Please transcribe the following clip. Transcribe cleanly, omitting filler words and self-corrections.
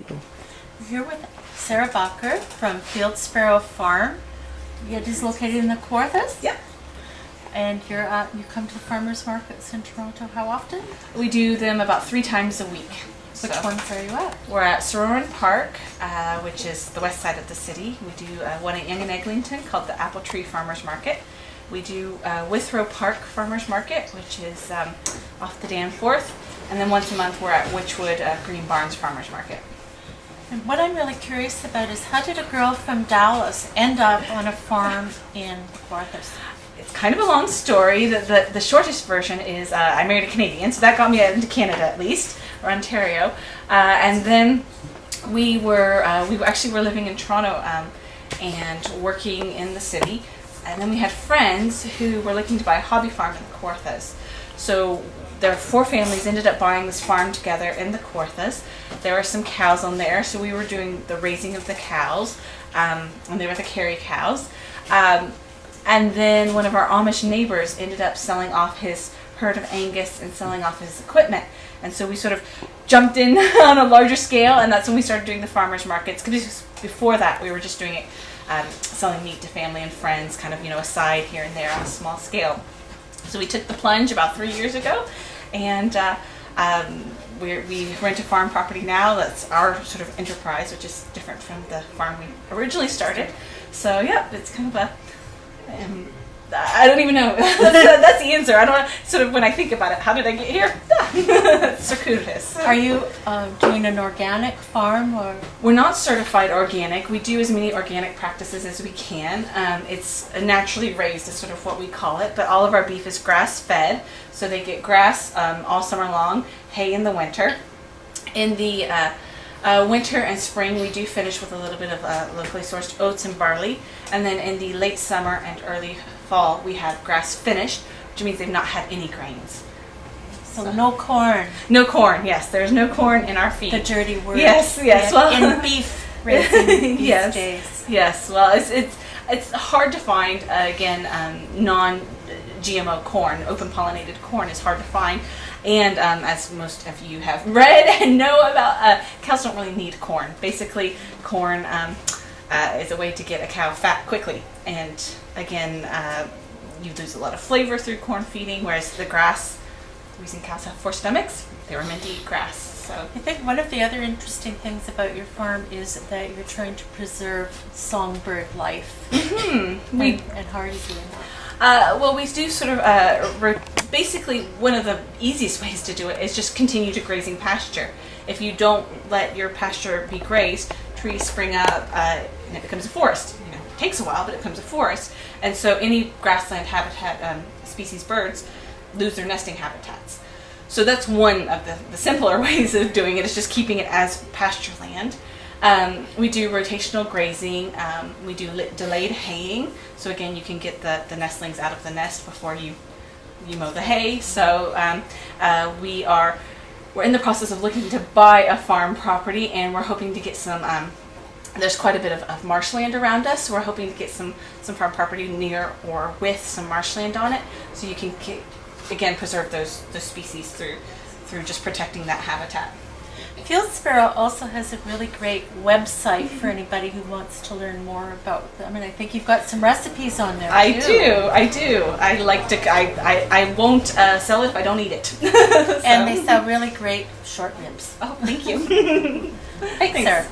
We're here with Sarah Bakker from Sparrow Farm. It is located in the Kawarthas. Yep. And you come to the farmers markets in Toronto how often? We do them about 3 times a week. Which ones are you at? We're at Sparrow Park, which is the west side of the city. We do one at Yonge and Eglinton called the Apple Tree Farmers Market. We do Withrow Park Farmers Market, which is off the Danforth. And then once a month we're at Witchwood Green Barns Farmers Market. And what I'm really curious about is how did a girl from Dallas end up on a farm in Kawarthas? It's kind of a long story. The shortest version is I married a Canadian, so that got me into Canada at least, or Ontario. And then we actually were living in Toronto and working in the city. And then we had friends who were looking to buy a hobby farm in the Kawarthas. So their 4 families ended up buying this farm together in the Kawarthas. There were some cows on there, so we were doing the raising of the cows, and they were the carry cows. And then one of our Amish neighbors ended up selling off his herd of Angus and selling off his equipment. And so we sort of jumped in on a larger scale, and that's when we started doing the farmers markets. Because before that, we were just doing it, selling meat to family and friends, kind of, aside here and there on a small scale. So we took the plunge about 3 years ago, and we rent a farm property now. That's our sort of enterprise, which is different from the farm we originally started. So yeah, it's kind of a I don't even know. That's the answer. I don't sort of when I think about it. How did I get here? Circuitous. Are you doing an organic farm or? We're not certified organic. We do as many organic practices as we can. It's naturally raised is sort of what we call it. But all of our beef is grass fed, so they get grass all summer long, hay in the winter. In the winter and spring, we do finish with a little bit of locally sourced oats and barley. And then in the late summer and early fall, we have grass finished, which means they've not had any grains. So no corn. No corn, yes. There's no corn in our feed. The dirty word. Yes. Well, in beef raising these yes, days. Yes. Well, it's hard to find, non-GMO corn. Open pollinated corn is hard to find. And as most of you have read and know about, cows don't really need corn. Basically, corn is a way to get a cow fat quickly. And again, you lose a lot of flavor through corn feeding, whereas the grass, the reason cows have 4 stomachs, they were meant to eat grass. So I think one of the other interesting things about your farm is that you're trying to preserve songbird life. Mm-hmm. And how are you doing that? Well, we do sort of, basically one of the easiest ways to do it is just continue to grazing pasture. If you don't let your pasture be grazed, trees spring up and it becomes a forest. It takes a while, but it becomes a forest. And so any grassland habitat species birds lose their nesting habitats. So that's one of the simpler ways of doing it, is just keeping it as pasture land. We do rotational grazing. We do delayed haying. So again, you can get the nestlings out of the nest before you mow the hay. So we're in the process of looking to buy a farm property, and we're hoping to get some. There's quite a bit of marshland around us, so we're hoping to get some farm property near or with some marshland on it, so you can again preserve those species through just protecting that habitat. Field Sparrow also has a really great website for anybody who wants to learn more about them. I think you've got some recipes on there. I do. I like to. I won't sell it if I don't eat it. And they sell really great short ribs. Oh, thank you. Thanks, Sarah.